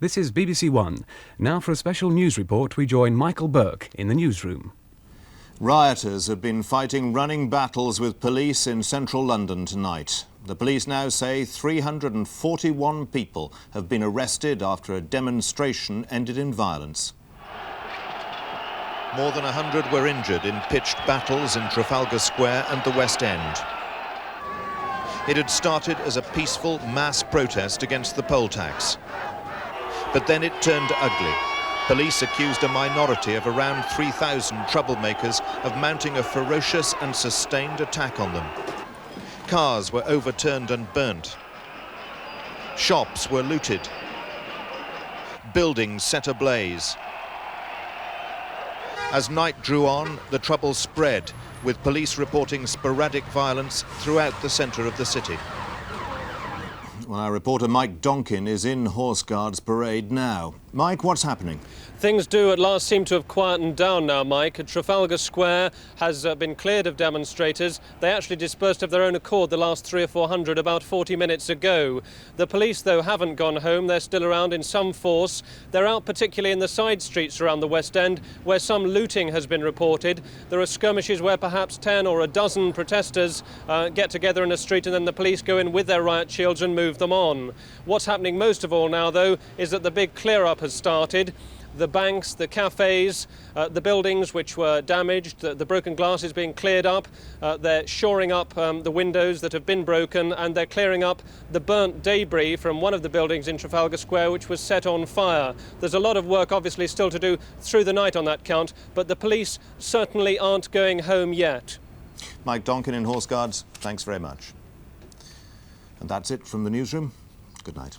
This is BBC One. Now for a special news report, we join Michael Burke in the newsroom. Rioters have been fighting running battles with police in central London tonight. The police now say 341 people have been arrested after a demonstration ended in violence. More than 100 were injured in pitched battles in Trafalgar Square and the West End. It had started as a peaceful mass protest against the poll tax. But then it turned ugly. Police accused a minority of around 3,000 troublemakers of mounting a ferocious and sustained attack on them. Cars were overturned and burnt. Shops were looted. Buildings set ablaze. As night drew on, the trouble spread, with police reporting sporadic violence throughout the centre of the city. Well, our reporter Mike Donkin is in Horse Guards Parade now. Mike, what's happening? Things do at last seem to have quietened down now, Mike. Trafalgar Square has been cleared of demonstrators. They actually dispersed of their own accord the last 300 or 400 about 40 minutes ago. The police, though, haven't gone home. They're still around in some force. They're out particularly in the side streets around the West End, where some looting has been reported. There are skirmishes where perhaps 10 or a dozen protesters get together in a street, and then the police go in with their riot shields and move them on. What's happening most of all now, though, is that the big clear-up has started. The banks, the cafes, the buildings which were damaged, the broken glass is being cleared up. They're shoring up the windows that have been broken, and they're clearing up the burnt debris from one of the buildings in Trafalgar Square which was set on fire. There's a lot of work obviously still to do through the night on that count, but the police certainly aren't going home yet. Mike Donkin in Horse Guards, thanks very much. And that's it from the newsroom. Good night.